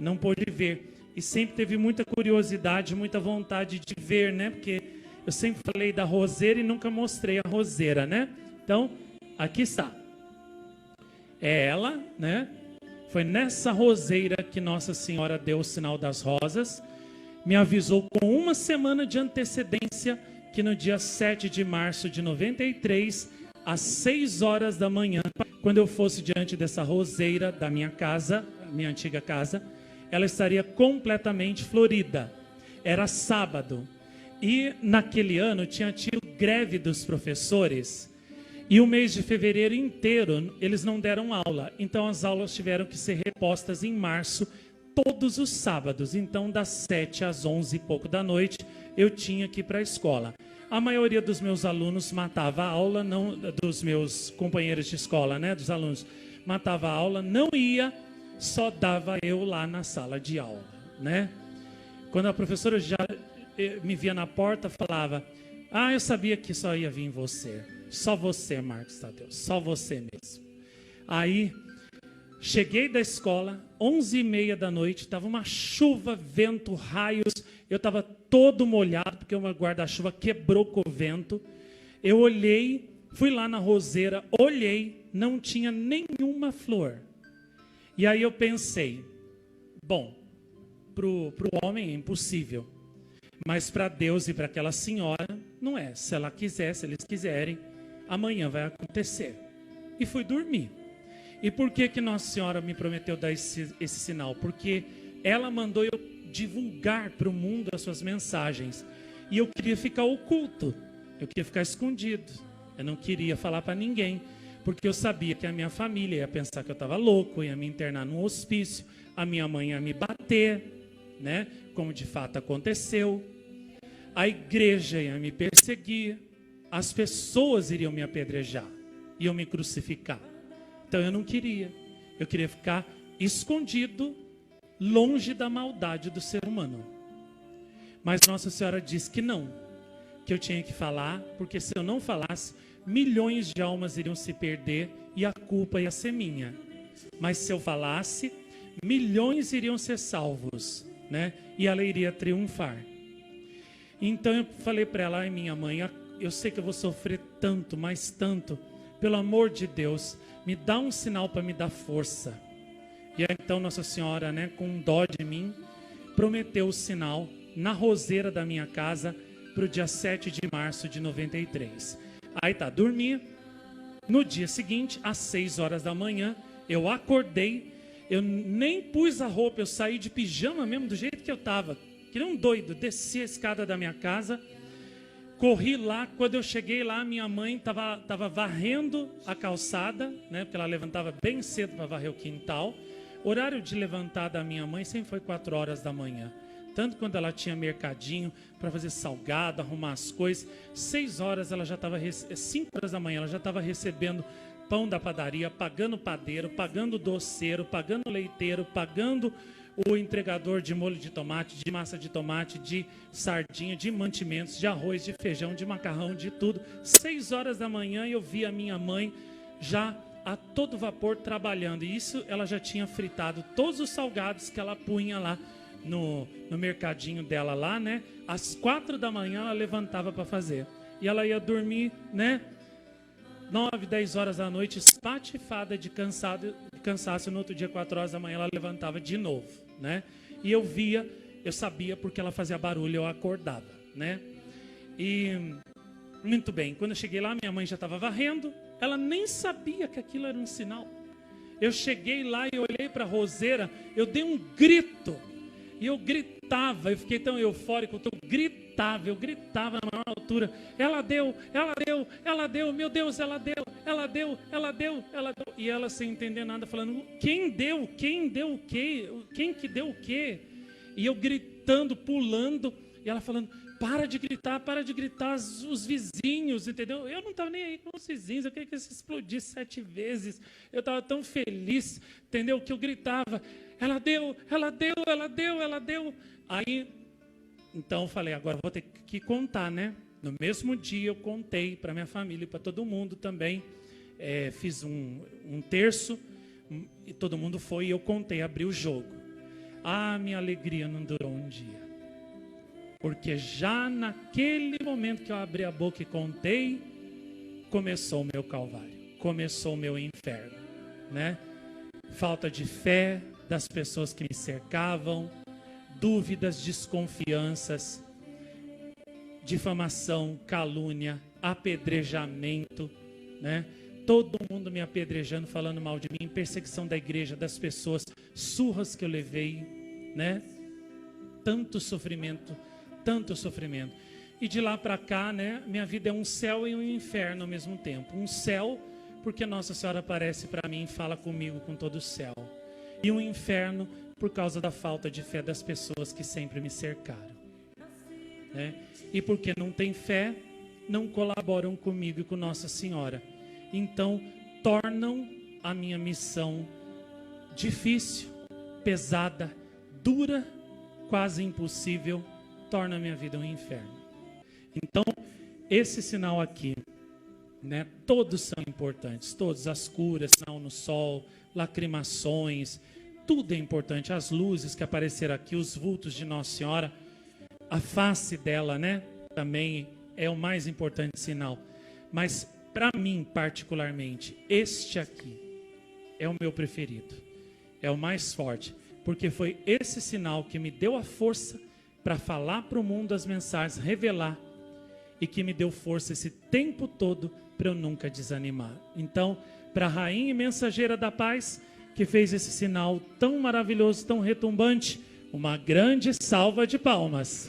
não pôde ver. E sempre teve muita curiosidade, muita vontade de ver, né? Porque eu sempre falei da roseira e nunca mostrei a roseira, né? Então, aqui está. É ela, né? Foi nessa roseira que Nossa Senhora deu o sinal das rosas. Me avisou com uma semana de antecedência que no dia 7 de março de 93, às 6 horas da manhã, quando eu fosse diante dessa roseira da minha casa, minha antiga casa, ela estaria completamente florida. Era sábado. E naquele ano tinha tido greve dos professores. E o mês de fevereiro inteiro eles não deram aula. Então as aulas tiveram que ser repostas em março, todos os sábados. Então das 7 às 11 e pouco da noite eu tinha que ir para a escola. A maioria dos meus alunos matava a aula, não, dos meus companheiros de escola, né, dos alunos, matava a aula, não ia, só dava eu lá na sala de aula, né? Quando a professora já me via na porta, falava: ah, eu sabia que só ia vir você. Só você, Marcos Tadeu, só você mesmo. Aí, cheguei da escola, 11h30 da noite, estava uma chuva, vento, raios. Eu estava todo molhado, porque uma guarda-chuva quebrou com o vento. Eu olhei, fui lá na roseira, olhei, não tinha nenhuma flor. E aí eu pensei, bom, pro homem é impossível, mas para Deus e para aquela senhora, não é. Se ela quiser, se eles quiserem, amanhã vai acontecer. E fui dormir. E por que Nossa Senhora me prometeu dar esse sinal? Porque ela mandou eu divulgar para o mundo as suas mensagens. E eu queria ficar oculto, eu queria ficar escondido. Eu não queria falar para ninguém, porque eu sabia que a minha família ia pensar que eu estava louco, ia me internar num hospício, a minha mãe ia me bater, né? Como de fato aconteceu. A igreja ia me perseguir, as pessoas iriam me apedrejar, iam me crucificar. Então eu não queria. Eu queria ficar escondido, longe da maldade do ser humano. Mas Nossa Senhora disse que não, que eu tinha que falar, porque se eu não falasse, milhões de almas iriam se perder e a culpa ia ser minha. Mas se eu falasse, milhões iriam ser salvos, né? E ela iria triunfar. Então eu falei para ela: ai, minha mãe, eu sei que eu vou sofrer tanto, mas tanto. Pelo amor de Deus, me dá um sinal para me dar força. E aí, então Nossa Senhora, né, com dó de mim, prometeu o sinal na roseira da minha casa para o dia 7 de março de 93. Aí tá, dormi. No dia seguinte, às 6 horas da manhã, eu acordei. Eu nem pus a roupa, eu saí de pijama mesmo, do jeito que eu estava. Que nem um doido, desci a escada da minha casa, corri lá. Quando eu cheguei lá, minha mãe estava varrendo a calçada, né, porque ela levantava bem cedo para varrer o quintal. O horário de levantar da minha mãe sempre foi 4 horas da manhã. Tanto quando ela tinha mercadinho para fazer salgado, arrumar as coisas. 6 horas ela já estava, 5 horas da manhã ela já estava recebendo pão da padaria, pagando o padeiro, pagando o doceiro, pagando o leiteiro, pagando o entregador de molho de tomate, de massa de tomate, de sardinha, de mantimentos, de arroz, de feijão, de macarrão, de tudo. 6 horas da manhã eu vi a minha mãe já a todo vapor trabalhando. E isso ela já tinha fritado todos os salgados que ela punha lá no mercadinho dela lá, né? Às 4 da manhã ela levantava para fazer. E ela ia dormir, né? 9, 10 horas da noite, espatifada de cansaço. No outro dia, 4 horas da manhã, ela levantava de novo, né? E eu via, eu sabia porque ela fazia barulho, eu acordava, né? E, muito bem, quando eu cheguei lá, minha mãe já estava varrendo. Ela nem sabia que aquilo era um sinal. Eu cheguei lá e olhei para a roseira, eu dei um grito. E eu gritava, eu fiquei tão eufórico, eu gritava na maior altura. Ela deu, meu Deus, ela deu. E ela sem entender nada, falando: quem deu o quê? Quem que deu o quê? E eu gritando, pulando, e ela falando: para de gritar, os vizinhos, entendeu? Eu não estava nem aí com os vizinhos, eu queria que isso explodisse 7 vezes. Eu estava tão feliz, entendeu? Que eu gritava: ela deu. Aí, então eu falei: agora eu vou ter que contar, né? No mesmo dia eu contei para minha família e para todo mundo também. Fiz um terço e todo mundo foi e eu contei, abri o jogo. Ah, minha alegria não durou um dia. Porque já naquele momento que eu abri a boca e contei, começou o meu calvário, começou o meu inferno, né? Falta de fé das pessoas que me cercavam, dúvidas, desconfianças, difamação, calúnia, apedrejamento, né? Todo mundo me apedrejando, falando mal de mim, perseguição da igreja, das pessoas, surras que eu levei, né? Tanto sofrimento. E de lá para cá, né? Minha vida é um céu e um inferno ao mesmo tempo. Um céu, porque Nossa Senhora aparece para mim e fala comigo com todo o céu. E um inferno, por causa da falta de fé das pessoas que sempre me cercaram, né? E porque não tem fé, não colaboram comigo e com Nossa Senhora. Então, tornam a minha missão difícil, pesada, dura, quase impossível, torna a minha vida um inferno. Então, esse sinal aqui, né, todos são importantes, todas as curas, sinal no sol, lacrimações, tudo é importante, as luzes que apareceram aqui, os vultos de Nossa Senhora, a face dela, né, também é o mais importante sinal. Mas, para mim, particularmente, este aqui é o meu preferido, é o mais forte, porque foi esse sinal que me deu a força para falar para o mundo as mensagens, revelar, e que me deu força esse tempo todo para eu nunca desanimar. Então, para a rainha e mensageira da paz, que fez esse sinal tão maravilhoso, tão retumbante, uma grande salva de palmas.